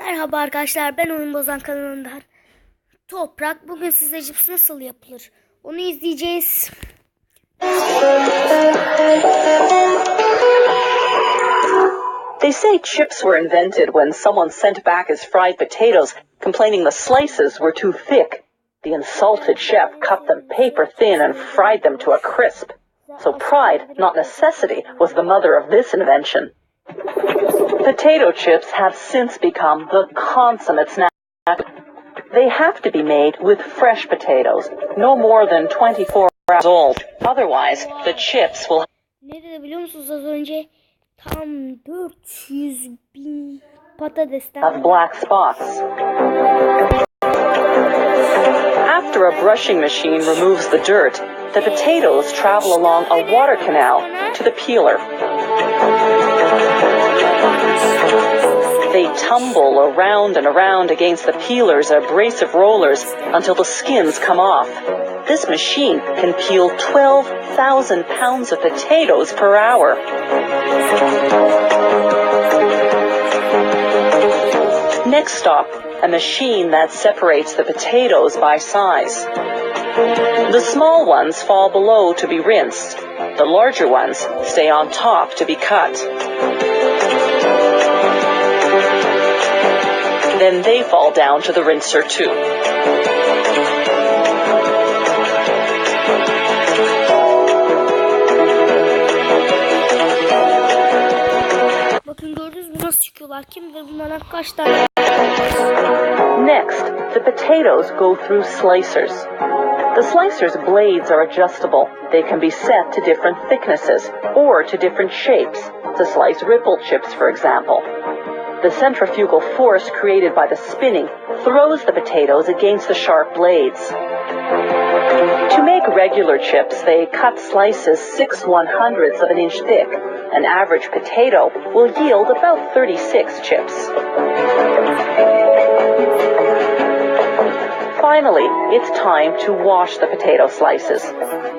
Merhaba arkadaşlar, ben Oyun Bozan kanalından Toprak. Bugün size cips nasıl yapılır onu izleyeceğiz. They say chips were invented when someone sent back his fried potatoes, complaining the slices were too thick. The insulted chef cut them paper thin and fried them to a crisp. So pride, not necessity, was the mother of this invention. Potato chips have since become the consummate snack. They have to be made with fresh potatoes, no more than 24 hours old. Otherwise, the chips will Ne dedi biliyor musunuz az önce? Tam 400.000 patatesten have black spots. After a brushing machine removes the dirt, the potatoes travel along a water canal to the peeler. They tumble around and around against the peeler's abrasive rollers until the skins come off. This machine can peel 12,000 pounds of potatoes per hour. Next stop, a machine that separates the potatoes by size. The small ones fall below to be rinsed. The larger ones stay on top to be cut. Then they fall down to the rinser too. bakın gördünüz mü nasıl çıkıyorlar? Kim bilir bunlardan kaç tane? Next, the potatoes go through slicers. The slicer's blades are adjustable. They can be set to different thicknesses or to different shapes, to slice ripple chips, for example. The centrifugal force created by the spinning throws the potatoes against the sharp blades. To make regular chips, they cut slices 6/100ths of an inch thick. An average potato will yield about 36 chips. Finally, it's time to wash the potato slices.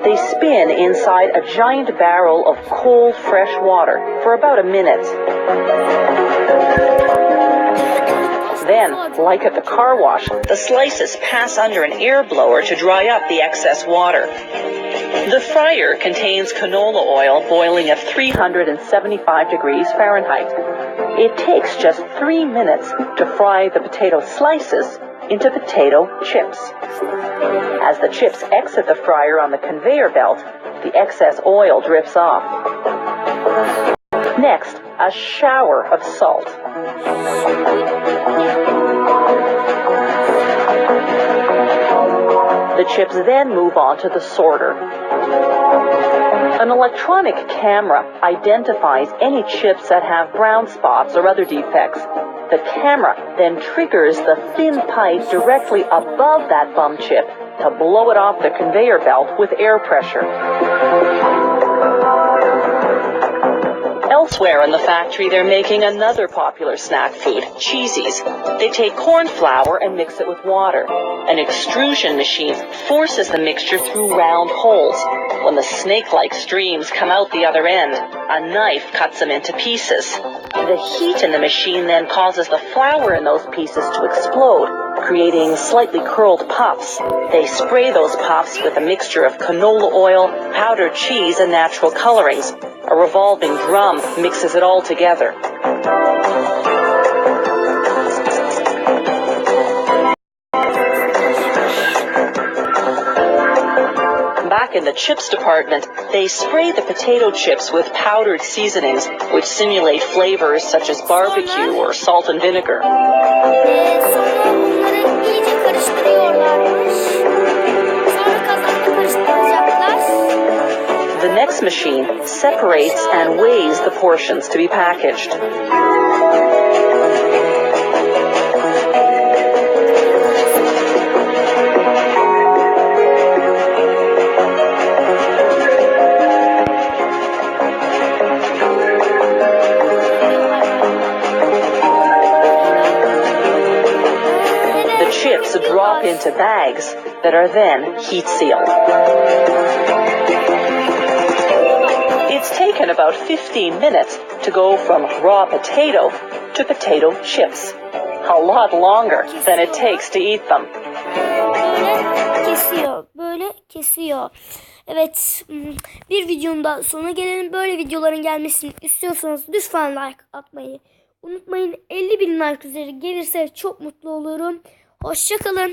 They spin inside a giant barrel of cold, fresh water for about a minute. Then, like at the car wash, the slices pass under an air blower to dry up the excess water. The fryer contains canola oil boiling at 375 degrees Fahrenheit. It takes just 3 minutes to fry the potato slices into potato chips. As the chips exit the fryer on the conveyor belt, the excess oil drips off. Next, a shower of salt. The chips then move on to the sorter. An electronic camera identifies any chips that have brown spots or other defects. The camera then triggers the thin pipe directly above that bum chip to blow it off the conveyor belt with air pressure. Elsewhere in the factory, they're making another popular snack food, cheesies. They take corn flour and mix it with water. An extrusion machine forces the mixture through round holes. When the snake-like streams come out the other end, a knife cuts them into pieces. The heat in the machine then causes the flour in those pieces to explode, creating slightly curled puffs. They spray those puffs with a mixture of canola oil, powdered cheese, and natural colorings. A revolving drum mixes it all together. Back in the chips department, they spray the potato chips with powdered seasonings, which simulate flavors such as barbecue or salt and vinegar. Sonra bunları iyice karıştırıyorlarmış. Sonra kazanda karıştıracaklar. The next machine separates and weighs the portions to be packaged. The chips drop into bags that are then heat sealed. It's taken about 15 minutes to go from raw potato to potato chips. a lot longer than it takes to eat them. Böyle kesiyor. Evet, bir videonun da sonuna gelelim. Böyle videoların gelmesini istiyorsanız lütfen like atmayı unutmayın. 50.000 like üzeri gelirse çok mutlu olurum. Hoşça kalın.